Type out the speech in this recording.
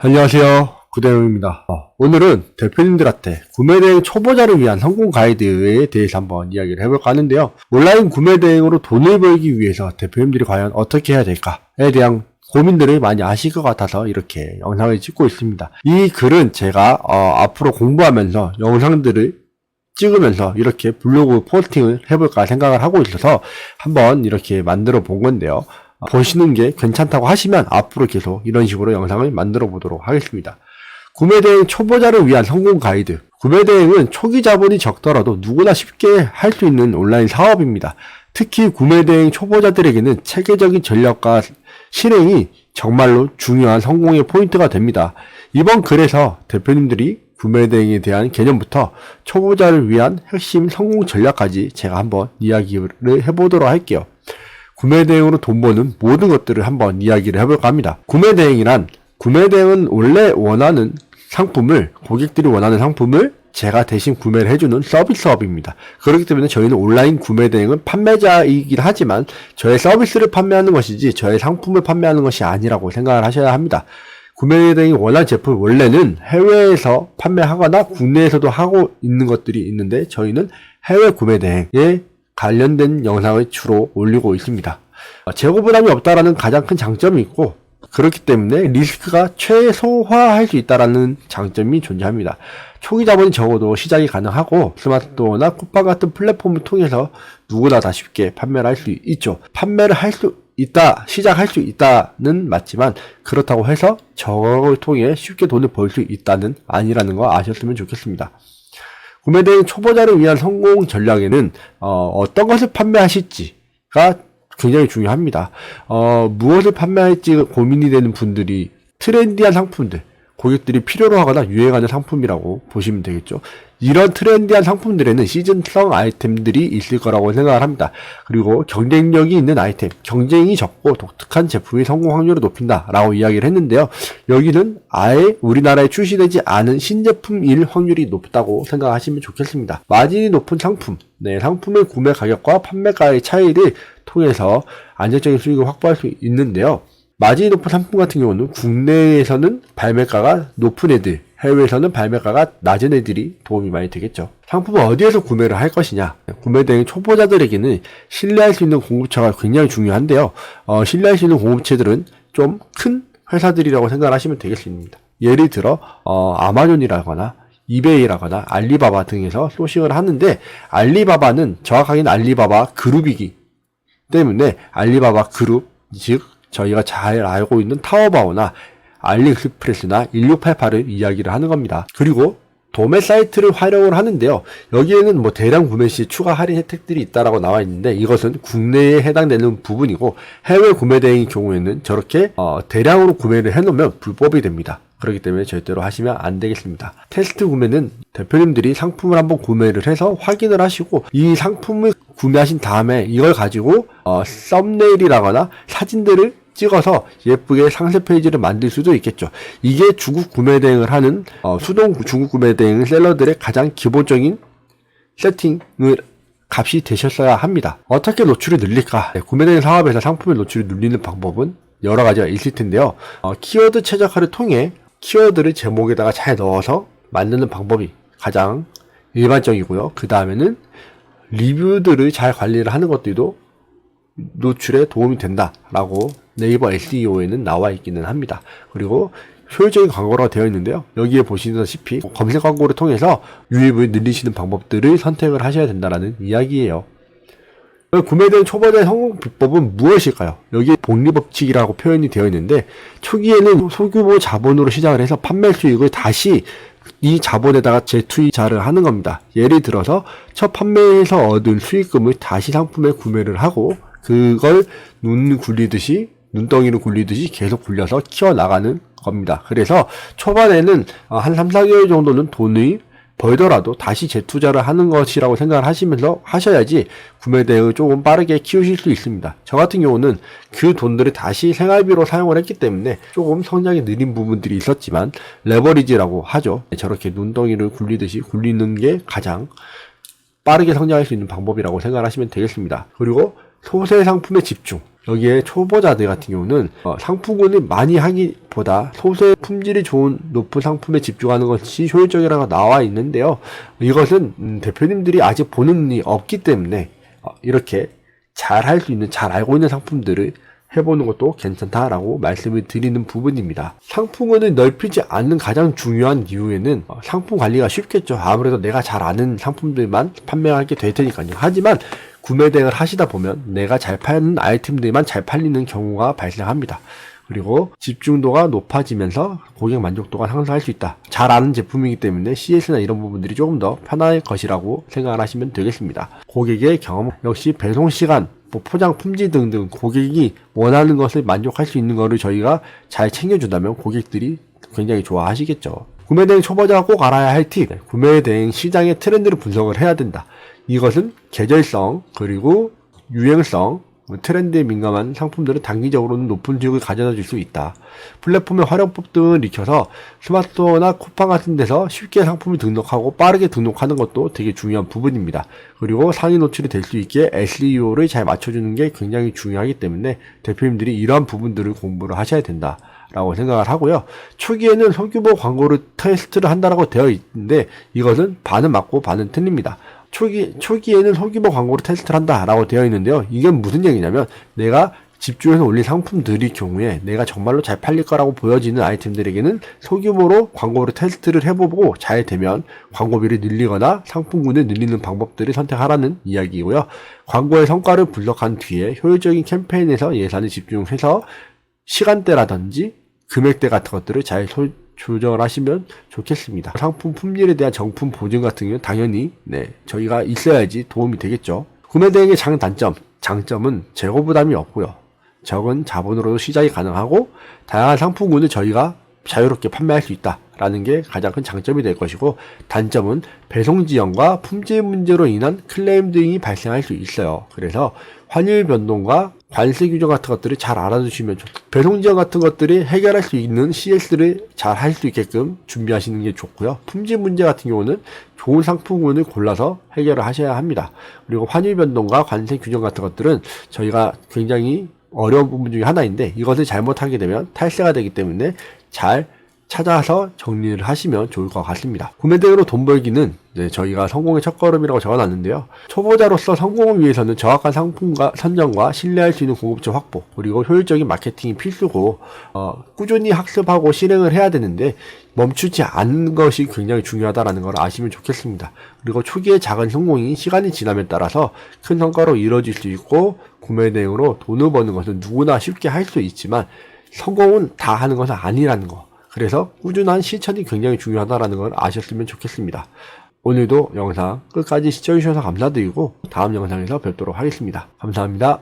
안녕하세요. 구대웅입니다. 오늘은 대표님들한테 구매대행 초보자를 위한 성공 가이드에 대해서 한번 이야기를 해볼까 하는데요. 온라인 구매대행으로 돈을 벌기 위해서 대표님들이 과연 어떻게 해야 될까에 대한 고민들을 많이 아실 것 같아서 이렇게 영상을 찍고 있습니다. 이 글은 제가 앞으로 공부하면서 영상들을 찍으면서 이렇게 블로그 포스팅을 해볼까 생각을 하고 있어서 한번 이렇게 만들어 본 건데요. 보시는 게 괜찮다고 하시면 앞으로 계속 이런 식으로 영상을 만들어 보도록 하겠습니다. 구매대행 초보자를 위한 성공 가이드. 구매대행은 초기 자본이 적더라도 누구나 쉽게 할 수 있는 온라인 사업입니다. 특히 구매대행 초보자들에게는 체계적인 전략과 실행이 정말로 중요한 성공의 포인트가 됩니다. 이번 글에서 대표님들이 구매대행에 대한 개념부터 초보자를 위한 핵심 성공 전략까지 제가 한번 이야기를 해보도록 할게요. 구매대행으로 돈 버는 모든 것들을 한번 이야기를 해볼까 합니다. 구매대행은 원래 원하는 상품을, 고객들이 원하는 상품을 제가 대신 구매를 해주는 서비스업입니다. 그렇기 때문에 저희는 온라인 구매대행은 판매자이긴 하지만 저의 서비스를 판매하는 것이지 저의 상품을 판매하는 것이 아니라고 생각을 하셔야 합니다. 구매대행이 원하는 제품을 원래는 해외에서 판매하거나 국내에서도 하고 있는 것들이 있는데 저희는 해외 구매대행에 관련된 영상을 주로 올리고 있습니다. 재고 부담이 없다라는 가장 큰 장점이 있고 그렇기 때문에 리스크가 최소화할 수 있다라는 장점이 존재합니다. 초기 자본이 적어도 시작이 가능하고 스마트도어나 쿠팡 같은 플랫폼을 통해서 누구나 다 쉽게 판매를 할 수 있죠. 판매를 할 수 있다, 시작할 수 있다는 맞지만 그렇다고 해서 저걸 통해 쉽게 돈을 벌 수 있다는 아니라는 거 아셨으면 좋겠습니다. 구매대행 초보자를 위한 성공 전략에는 어떤 것을 판매하실지가 굉장히 중요합니다. 무엇을 판매할지 고민이 되는 분들이 트렌디한 상품들, 고객들이 필요로 하거나 유행하는 상품이라고 보시면 되겠죠. 이런 트렌디한 상품들에는 시즌성 아이템들이 있을 거라고 생각을 합니다. 그리고 경쟁력이 있는 아이템, 경쟁이 적고 독특한 제품의 성공 확률을 높인다 라고 이야기를 했는데요. 여기는 아예 우리나라에 출시되지 않은 신제품일 확률이 높다고 생각하시면 좋겠습니다. 마진이 높은 상품, 상품의 구매 가격과 판매가의 차이를 통해서 안정적인 수익을 확보할 수 있는데요. 마진이 높은 상품 같은 경우는 국내에서는 발매가가 높은 애들, 해외에서는 발매가가 낮은 애들이 도움이 많이 되겠죠. 상품을 어디에서 구매를 할 것이냐. 구매대행 초보자들에게는 신뢰할 수 있는 공급처가 굉장히 중요한데요. 신뢰할 수 있는 공급체들은 좀 큰 회사들이라고 생각하시면 되겠습니다. 예를 들어 아마존이라거나 이베이라거나 알리바바 등에서 소싱을 하는데 알리바바는 정확하게는 알리바바 그룹이기 때문에 알리바바 그룹, 즉 저희가 잘 알고 있는 타오바오나 알리익스프레스나 1688을 이야기를 하는 겁니다. 그리고 도매 사이트를 활용을 하는데요. 여기에는 대량 구매 시 추가 할인 혜택들이 있다라고 나와 있는데 이것은 국내에 해당되는 부분이고 해외 구매 대행의 경우에는 저렇게 대량으로 구매를 해놓으면 불법이 됩니다. 그렇기 때문에 절대로 하시면 안 되겠습니다. 테스트 구매는 대표님들이 상품을 한번 구매를 해서 확인을 하시고 이 상품을 구매하신 다음에 이걸 가지고 썸네일이라거나 사진들을 찍어서 예쁘게 상세 페이지를 만들 수도 있겠죠. 이게 중국 구매 대행을 하는 수동 중국 구매 대행 셀러들의 가장 기본적인 세팅을 값이 되셨어야 합니다. 어떻게 노출을 늘릴까? 구매 대행 사업에서 상품의 노출을 늘리는 방법은 여러 가지가 있을 텐데요. 키워드 최적화를 통해 키워드를 제목에다가 잘 넣어서 만드는 방법이 가장 일반적이고요. 그 다음에는 리뷰들을 잘 관리를 하는 것들도 노출에 도움이 된다라고 네이버 SEO에는 나와 있기는 합니다. 그리고 효율적인 광고가 되어 있는데요. 여기에 보시다시피 검색 광고를 통해서 유입을 늘리시는 방법들을 선택을 하셔야 된다는 이야기예요. 구매대행 초보자의 성공 비법은 무엇일까요? 여기에 복리법칙이라고 표현이 되어 있는데 초기에는 소규모 자본으로 시작을 해서 판매 수익을 다시 이 자본에다가 재투자를 하는 겁니다. 예를 들어서 첫 판매에서 얻은 수익금을 다시 상품에 구매를 하고 그걸 눈덩이를 굴리듯이 계속 굴려서 키워나가는 겁니다. 그래서 초반에는 한 3, 4개월 정도는 돈이 벌더라도 다시 재투자를 하는 것이라고 생각을 하시면서 하셔야지 구매 대행을 조금 빠르게 키우실 수 있습니다. 저 같은 경우는 그 돈들을 다시 생활비로 사용을 했기 때문에 조금 성장이 느린 부분들이 있었지만 레버리지라고 하죠. 저렇게 눈덩이를 굴리듯이 굴리는 게 가장 빠르게 성장할 수 있는 방법이라고 생각하시면 되겠습니다. 그리고 소세 상품에 집중. 여기에 초보자들 같은 경우는 상품군을 많이 하기보다 소수의 품질이 좋은 높은 상품에 집중하는 것이 효율적이라고 나와 있는데요. 이것은 대표님들이 아직 보는 눈이 없기 때문에 이렇게 잘 할 수 있는, 잘 알고 있는 상품들을 해보는 것도 괜찮다라고 말씀을 드리는 부분입니다. 상품군을 넓히지 않는 가장 중요한 이유에는 상품 관리가 쉽겠죠. 아무래도 내가 잘 아는 상품들만 판매하게 될 테니까요. 하지만 구매 대행을 하시다 보면 내가 잘 파는 아이템들만 잘 팔리는 경우가 발생합니다. 그리고 집중도가 높아지면서 고객 만족도가 상승할 수 있다. 잘 아는 제품이기 때문에 CS나 이런 부분들이 조금 더 편할 것이라고 생각을 하시면 되겠습니다. 고객의 경험, 역시 배송시간, 포장 품질 등등 고객이 원하는 것을 만족할 수 있는 것을 저희가 잘 챙겨준다면 고객들이 굉장히 좋아하시겠죠. 구매 대행 초보자가 꼭 알아야 할 팁, 구매 대행 시장의 트렌드를 분석을 해야 된다. 이것은 계절성 그리고 유행성 트렌드에 민감한 상품들은 단기적으로는 높은 수익을 가져다 줄 수 있다. 플랫폼의 활용법 등을 익혀서 스마트스토어나 쿠팡 같은 데서 쉽게 상품을 등록하고 빠르게 등록하는 것도 되게 중요한 부분입니다. 그리고 상위 노출이 될 수 있게 SEO를 잘 맞춰주는 게 굉장히 중요하기 때문에 대표님들이 이러한 부분들을 공부를 하셔야 된다 라고 생각을 하고요. 초기에는 소규모 광고를 테스트를 한다라고 되어 있는데 이것은 반은 맞고 반은 틀립니다. 초기에는 소규모 광고를 테스트를 한다라고 되어 있는데요. 이게 무슨 얘기냐면 내가 집중해서 올린 상품들의 경우에 내가 정말로 잘 팔릴 거라고 보여지는 아이템들에게는 소규모로 광고를 테스트를 해보고 잘 되면 광고비를 늘리거나 상품군을 늘리는 방법들을 선택하라는 이야기이고요. 광고의 성과를 분석한 뒤에 효율적인 캠페인에서 예산을 집중해서 시간대라든지 금액대 같은 것들을 잘 조정을 하시면 좋겠습니다. 상품 품질에 대한 정품 보증 같은 경우는 당연히 저희가 있어야지 도움이 되겠죠. 구매 대행의 장점은 재고 부담이 없고요. 적은 자본으로도 시작이 가능하고 다양한 상품군을 저희가 자유롭게 판매할 수 있다라는 게 가장 큰 장점이 될 것이고, 단점은 배송 지연과 품질 문제로 인한 클레임 등이 발생할 수 있어요. 그래서 환율 변동과 관세 규정 같은 것들을 잘 알아두시면 좋습니다. 배송 지연 같은 것들이 해결할 수 있는 CS를 잘 할 수 있게끔 준비하시는 게 좋고요. 품질 문제 같은 경우는 좋은 상품군을 골라서 해결을 하셔야 합니다. 그리고 환율 변동과 관세 규정 같은 것들은 저희가 굉장히 어려운 부분 중에 하나인데 이것을 잘못하게 되면 탈세가 되기 때문에 잘 찾아서 정리를 하시면 좋을 것 같습니다. 구매 대행으로 돈 벌기는 저희가 성공의 첫걸음이라고 적어놨는데요. 초보자로서 성공을 위해서는 정확한 상품과 선정과 신뢰할 수 있는 공급처 확보, 그리고 효율적인 마케팅이 필수고 꾸준히 학습하고 실행을 해야 되는데 멈추지 않는 것이 굉장히 중요하다는 걸 아시면 좋겠습니다. 그리고 초기의 작은 성공이 시간이 지남에 따라서 큰 성과로 이루어질 수 있고, 구매 대행으로 돈을 버는 것은 누구나 쉽게 할 수 있지만 성공은 다 하는 것은 아니라는 거. 그래서 꾸준한 실천이 굉장히 중요하다는 걸 아셨으면 좋겠습니다. 오늘도 영상 끝까지 시청해주셔서 감사드리고 다음 영상에서 뵙도록 하겠습니다. 감사합니다.